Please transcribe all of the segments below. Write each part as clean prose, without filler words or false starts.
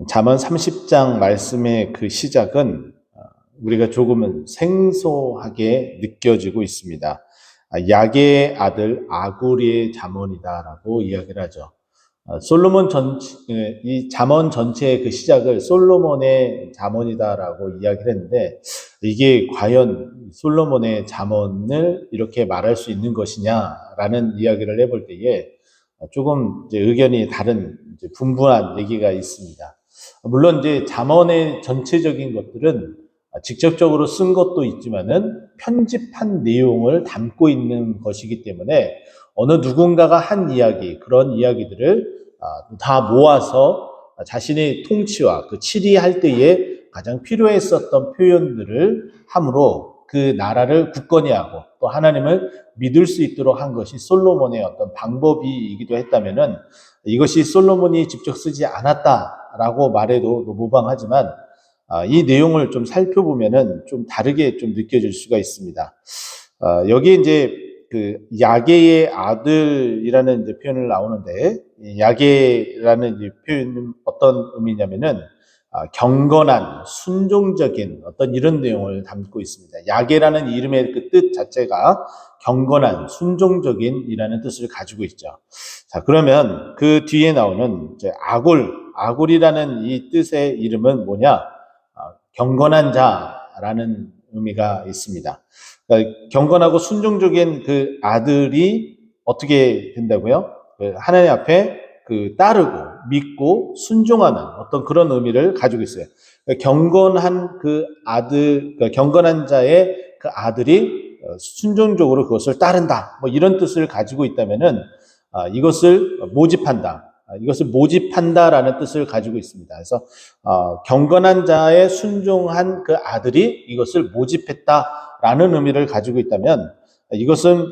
잠언 30장 말씀의 그 시작은 우리가 조금은 생소하게 느껴지고 있습니다. 야게의 아들 아굴의 잠언이다라고 이야기를 하죠. 솔로몬 이 잠언 전체의 그 시작을 솔로몬의 잠언이다라고 이야기를 했는데, 이게 과연 솔로몬의 잠언을 이렇게 말할 수 있는 것이냐라는 이야기를 해볼 때에 조금 이제 의견이 다른 분분한 얘기가 있습니다. 물론 이제 잠언의 전체적인 것들은 직접적으로 쓴 것도 있지만은 편집한 내용을 담고 있는 것이기 때문에 어느 누군가가 한 이야기, 그런 이야기들을 다 모아서 자신의 통치와 그 치리할 때에 가장 필요했었던 표현들을 함으로 그 나라를 굳건히 하고 또 하나님을 믿을 수 있도록 한 것이 솔로몬의 어떤 방법이기도 했다면은, 이것이 솔로몬이 직접 쓰지 않았다라고 말해도 무방하지만 이 내용을 좀 살펴보면은 좀 다르게 좀 느껴질 수가 있습니다. 여기에 이제 그 야게의 아들이라는 이제 표현을 나오는데, 야게라는 이제 표현은 어떤 의미냐면은 경건한, 순종적인 어떤 이런 내용을 담고 있습니다. 야게라는 이름의 그 뜻 자체가 경건한, 순종적인이라는 뜻을 가지고 있죠. 자, 그러면 그 뒤에 나오는 이제 아굴이라는 이 뜻의 이름은 뭐냐? 경건한 자라는 의미가 있습니다. 그러니까 경건하고 순종적인 그 아들이 어떻게 된다고요? 하나님 앞에 따르고 믿고 순종하는 어떤 그런 의미를 가지고 있어요. 그러니까 경건한 그 아들, 그러니까 경건한 자의 그 아들이 순종적으로 그것을 따른다, 뭐 이런 뜻을 가지고 있다면은 이것을 모집한다. 이것을 모집한다라는 뜻을 가지고 있습니다. 그래서 경건한 자의 순종한 그 아들이 이것을 모집했다라는 의미를 가지고 있다면, 이것은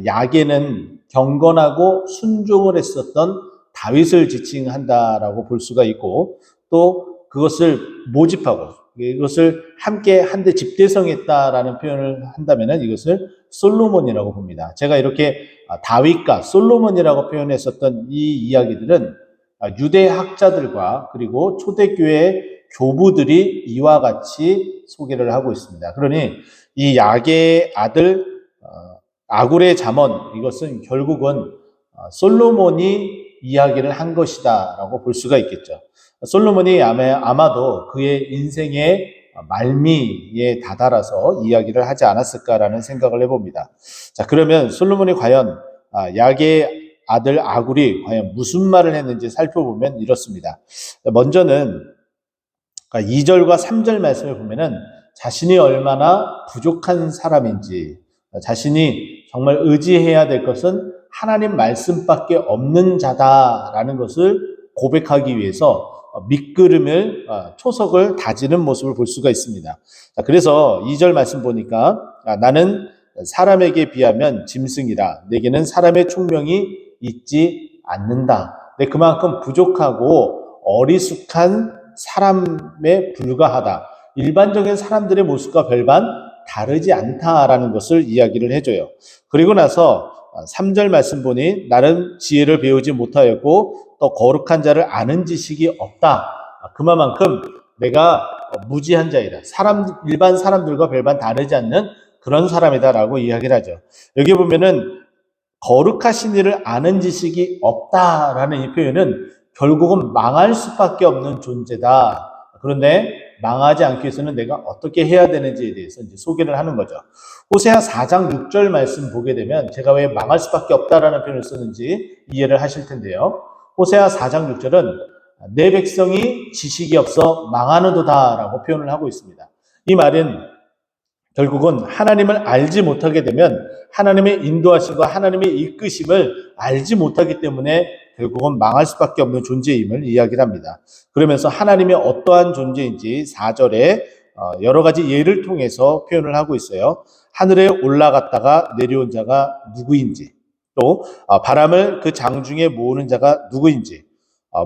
야게는 경건하고 순종을 했었던 다윗을 지칭한다라고 볼 수가 있고, 또 그것을 모집하고 이것을 함께 한데 집대성했다라는 표현을 한다면 이것을 솔로몬이라고 봅니다. 제가 이렇게 다윗과 솔로몬이라고 표현했었던 이 이야기들은 유대 학자들과 그리고 초대교회 교부들이 이와 같이 소개를 하고 있습니다. 그러니 이 야게의 아들 아굴의 잠언, 이것은 결국은 솔로몬이 이야기를 한 것이다라고 볼 수가 있겠죠. 솔로몬이 아마도 그의 인생의 말미에 다다라서 이야기를 하지 않았을까라는 생각을 해봅니다. 자, 그러면 솔로몬이 과연 야게의 아들 아굴이 과연 무슨 말을 했는지 살펴보면 이렇습니다. 먼저는 2절과 3절 말씀을 보면은 자신이 얼마나 부족한 사람인지, 자신이 정말 의지해야 될 것은 하나님 말씀밖에 없는 자다라는 것을 고백하기 위해서 밑그림을, 초석을 다지는 모습을 볼 수가 있습니다. 그래서 2절 말씀 보니까 나는 사람에게 비하면 짐승이라 내게는 사람의 총명이 있지 않는다. 네, 그만큼 부족하고 어리숙한 사람에 불과하다. 일반적인 사람들의 모습과 별반 다르지 않다라는 것을 이야기를 해줘요. 그리고 나서 3절 말씀 보니 나는 지혜를 배우지 못하였고 또 거룩한 자를 아는 지식이 없다. 그만큼 내가 무지한 자이다. 일반 사람들과 별반 다르지 않는 그런 사람이다라고 이야기를 하죠. 여기 보면은 거룩하신 이를 아는 지식이 없다라는 이 표현은 결국은 망할 수밖에 없는 존재다. 그런데 망하지 않기 위해서는 내가 어떻게 해야 되는지에 대해서 이제 소개를 하는 거죠. 호세아 4장 6절 말씀 보게 되면 제가 왜 망할 수밖에 없다라는 표현을 쓰는지 이해를 하실 텐데요. 호세아 4장 6절은 내 백성이 지식이 없어 망하는도다라고 표현을 하고 있습니다. 이 말은 결국은 하나님을 알지 못하게 되면 하나님의 인도하심과 하나님의 이끄심을 알지 못하기 때문에 결국은 망할 수밖에 없는 존재임을 이야기를 합니다. 그러면서 하나님이 어떠한 존재인지 4절에 여러 가지 예를 통해서 표현을 하고 있어요. 하늘에 올라갔다가 내려온 자가 누구인지, 또 바람을 그 장중에 모으는 자가 누구인지,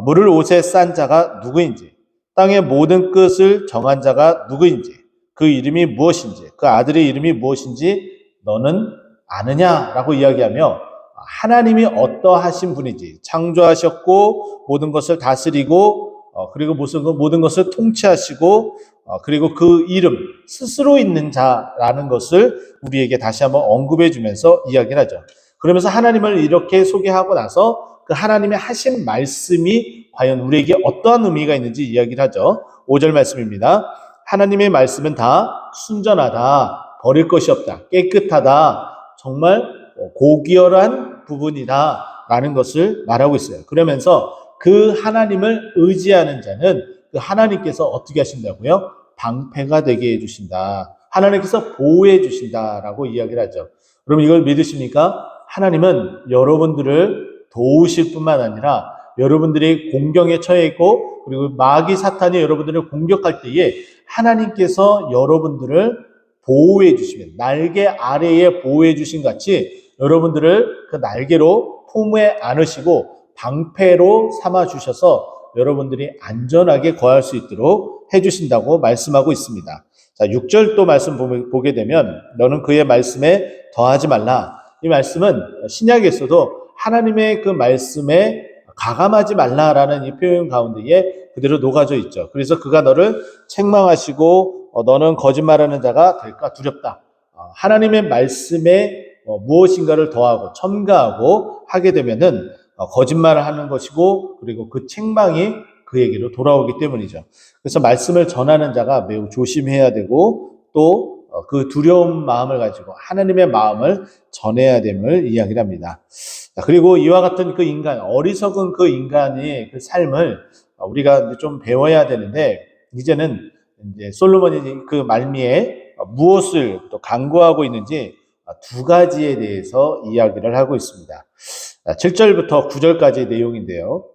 물을 옷에 싼 자가 누구인지, 땅의 모든 끝을 정한 자가 누구인지, 그 이름이 무엇인지, 그 아들의 이름이 무엇인지 너는 아느냐라고 이야기하며 하나님이 어떠하신 분인지, 창조하셨고 모든 것을 다스리고 그리고 모든 것을 통치하시고 그리고 그 이름 스스로 있는 자라는 것을 우리에게 다시 한번 언급해 주면서 이야기를 하죠. 그러면서 하나님을 이렇게 소개하고 나서 그 하나님의 하신 말씀이 과연 우리에게 어떠한 의미가 있는지 이야기를 하죠. 5절 말씀입니다. 하나님의 말씀은 다 순전하다, 버릴 것이 없다, 깨끗하다, 정말 고귀한 부분이다 라는 것을 말하고 있어요. 그러면서 그 하나님을 의지하는 자는 그 하나님께서 어떻게 하신다고요? 방패가 되게 해주신다. 하나님께서 보호해 주신다라고 이야기를 하죠. 그럼 이걸 믿으십니까? 하나님은 여러분들을 도우실 뿐만 아니라 여러분들이 공경에 처해 있고 그리고 마귀 사탄이 여러분들을 공격할 때에 하나님께서 여러분들을 보호해 주시면 날개 아래에 보호해 주신 같이 여러분들을 그 날개로 품에 안으시고 방패로 삼아 주셔서 여러분들이 안전하게 거할 수 있도록 해주신다고 말씀하고 있습니다. 자, 6절 또 말씀 보게 되면 너는 그의 말씀에 더하지 말라. 이 말씀은 신약에서도 하나님의 그 말씀에 가감하지 말라라는 이 표현 가운데에 그대로 녹아져 있죠. 그래서 그가 너를 책망하시고 너는 거짓말하는 자가 될까 두렵다. 하나님의 말씀에 무엇인가를 더하고 첨가하고 하게 되면은 거짓말을 하는 것이고 그리고 그 책망이 그에게로 돌아오기 때문이죠. 그래서 말씀을 전하는 자가 매우 조심해야 되고 또 그 두려운 마음을 가지고 하나님의 마음을 전해야 됨을 이야기를 합니다. 그리고 이와 같은 그 인간, 어리석은 그 인간의 그 삶을 우리가 좀 배워야 되는데 이제는 이제 솔로몬이 그 말미에 무엇을 또 강구하고 있는지 두 가지에 대해서 이야기를 하고 있습니다. 7절부터 9절까지의 내용인데요.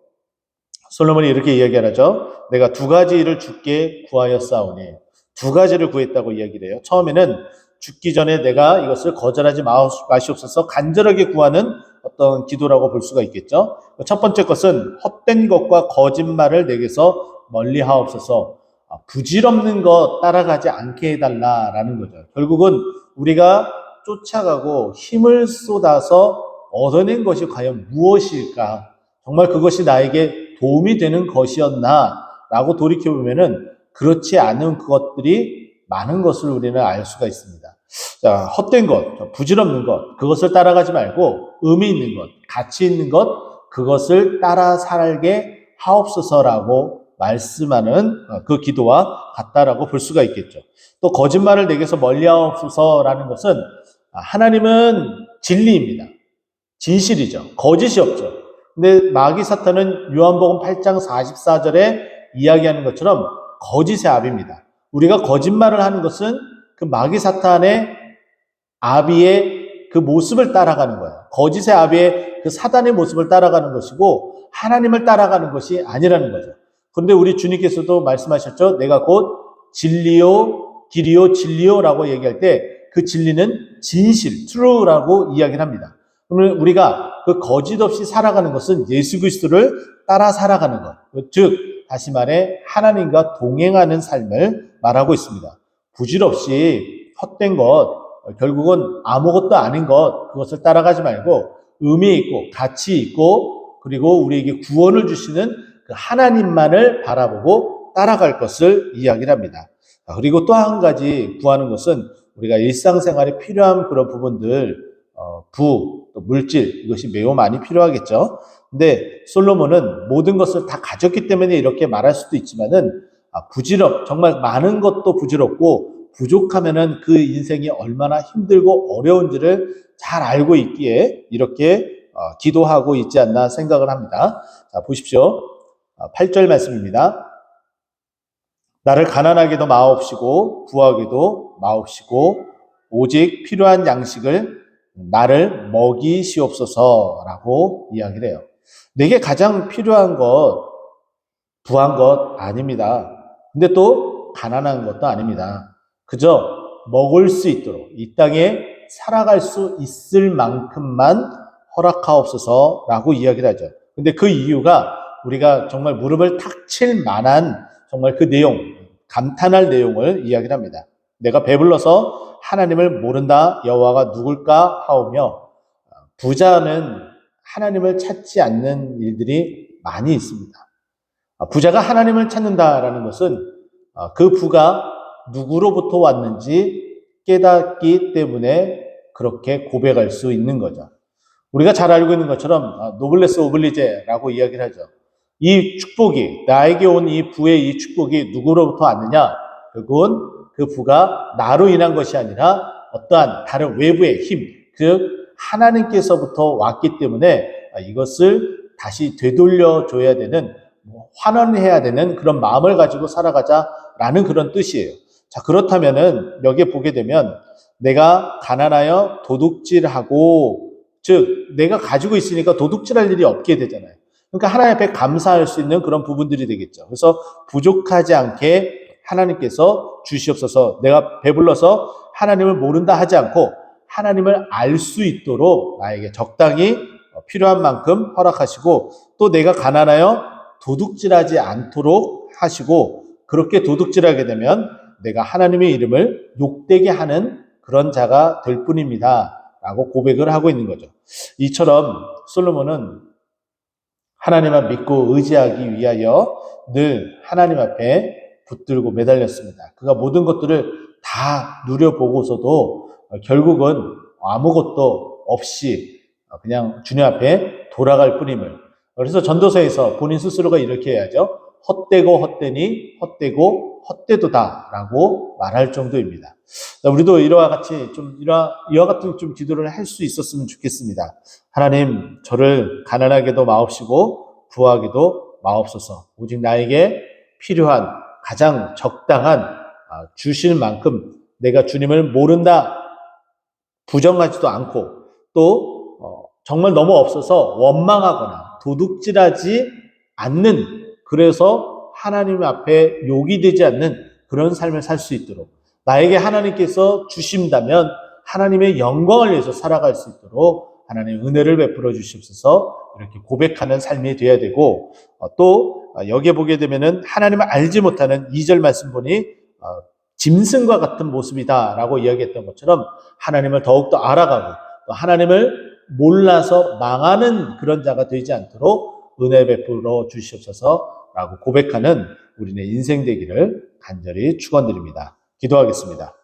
솔로몬이 이렇게 이야기하죠. 내가 두 가지 일을 주께 구하였사오니 두 가지를 구했다고 이야기를 해요. 처음에는 죽기 전에 내가 이것을 거절하지 마시옵소서 간절하게 구하는 어떤 기도라고 볼 수가 있겠죠. 첫 번째 것은 헛된 것과 거짓말을 내게서 멀리 하옵소서 부질없는 것 따라가지 않게 해달라라는 거죠. 결국은 우리가 쫓아가고 힘을 쏟아서 얻어낸 것이 과연 무엇일까? 정말 그것이 나에게 도움이 되는 것이었나? 라고 돌이켜보면은 그렇지 않은 것들이 많은 것을 우리는 알 수가 있습니다. 자, 헛된 것, 부질없는 것, 그것을 따라가지 말고 의미 있는 것, 가치 있는 것, 그것을 따라 살게 하옵소서라고 말씀하는 그 기도와 같다라고 볼 수가 있겠죠. 또 거짓말을 내게서 멀리 하옵소서라는 것은 하나님은 진리입니다. 진실이죠. 거짓이 없죠. 근데 마귀 사탄은 요한복음 8장 44절에 이야기하는 것처럼 거짓의 아비입니다. 우리가 거짓말을 하는 것은 그 마귀 사탄의 아비의 그 모습을 따라가는 거예요. 거짓의 아비의 그 사단의 모습을 따라가는 것이고 하나님을 따라가는 것이 아니라는 거죠. 그런데 우리 주님께서도 말씀하셨죠. 내가 곧 진리요, 길이요, 진리요라고 얘기할 때 그 진리는 진실, true라고 이야기를 합니다. 그러면 우리가 그 거짓 없이 살아가는 것은 예수 그리스도를 따라 살아가는 것. 즉 다시 말해 하나님과 동행하는 삶을 말하고 있습니다. 부질없이 헛된 것, 결국은 아무것도 아닌 것, 그것을 따라가지 말고 의미 있고 가치 있고 그리고 우리에게 구원을 주시는 그 하나님만을 바라보고 따라갈 것을 이야기를 합니다. 그리고 또 한 가지 구하는 것은 우리가 일상생활에 필요한 그런 부분들, 또 물질, 이것이 매우 많이 필요하겠죠. 근데 솔로몬은 모든 것을 다 가졌기 때문에 이렇게 말할 수도 있지만은 정말 많은 것도 부질없고 부족하면은 그 인생이 얼마나 힘들고 어려운지를 잘 알고 있기에 이렇게 기도하고 있지 않나 생각을 합니다. 자, 보십시오. 8절 말씀입니다. 나를 가난하게도 마옵시고 부하게도 마옵시고 오직 필요한 양식을 나를 먹이시옵소서라고 이야기를 해요. 내게 가장 필요한 것, 부한 것 아닙니다. 근데 또 가난한 것도 아닙니다. 그저 먹을 수 있도록 이 땅에 살아갈 수 있을 만큼만 허락하옵소서라고 이야기를 하죠. 근데 그 이유가 우리가 정말 무릎을 탁 칠 만한 정말 그 내용, 감탄할 내용을 이야기를 합니다. 내가 배불러서 하나님을 모른다 여호와가 누굴까 하오며 부자는 하나님을 찾지 않는 일들이 많이 있습니다. 부자가 하나님을 찾는다라는 것은 그 부가 누구로부터 왔는지 깨닫기 때문에 그렇게 고백할 수 있는 거죠. 우리가 잘 알고 있는 것처럼 노블레스 오블리제라고 이야기를 하죠. 이 축복이, 나에게 온 이 부의 이 축복이 누구로부터 왔느냐? 결국은 그 부가 나로 인한 것이 아니라 어떠한 다른 외부의 힘, 즉 하나님께서부터 왔기 때문에 이것을 다시 되돌려줘야 되는, 환원해야 되는 그런 마음을 가지고 살아가자라는 그런 뜻이에요. 자, 그렇다면은 여기에 보게 되면 내가 가난하여 도둑질하고, 즉 내가 가지고 있으니까 도둑질할 일이 없게 되잖아요. 그러니까 하나님 앞에 감사할 수 있는 그런 부분들이 되겠죠. 그래서 부족하지 않게 하나님께서 주시옵소서, 내가 배불러서 하나님을 모른다 하지 않고 하나님을 알 수 있도록 나에게 적당히 필요한 만큼 허락하시고, 또 내가 가난하여 도둑질하지 않도록 하시고, 그렇게 도둑질하게 되면 내가 하나님의 이름을 욕되게 하는 그런 자가 될 뿐입니다 라고 고백을 하고 있는 거죠. 이처럼 솔로몬은 하나님만 믿고 의지하기 위하여 늘 하나님 앞에 붙들고 매달렸습니다. 그가 모든 것들을 다 누려보고서도 결국은 아무것도 없이 그냥 주님 앞에 돌아갈 뿐임을. 그래서 전도서에서 본인 스스로가 이렇게 해야죠. 헛되고 헛되니 헛되고 헛되도다 라고 말할 정도입니다. 우리도 이와 같은 좀 기도를 할 수 있었으면 좋겠습니다. 하나님, 저를 가난하게도 마옵시고 부하게도 마옵소서. 오직 나에게 필요한 가장 적당한 주실 만큼 내가 주님을 모른다, 부정하지도 않고, 또 정말 너무 없어서 원망하거나 도둑질하지 않는, 그래서 하나님 앞에 욕이 되지 않는 그런 삶을 살 수 있도록, 나에게 하나님께서 주신다면 하나님의 영광을 위해서 살아갈 수 있도록 하나님 은혜를 베풀어 주시옵소서. 이렇게 고백하는 삶이 되어야 되고, 또 여기에 보게 되면은 하나님을 알지 못하는 2절 말씀 보니 짐승과 같은 모습이다라고 이야기했던 것처럼 하나님을 더욱더 알아가고, 또 하나님을 몰라서 망하는 그런 자가 되지 않도록 은혜 베풀어 주시옵소서라고 고백하는 우리의 인생 되기를 간절히 축원드립니다. 기도하겠습니다.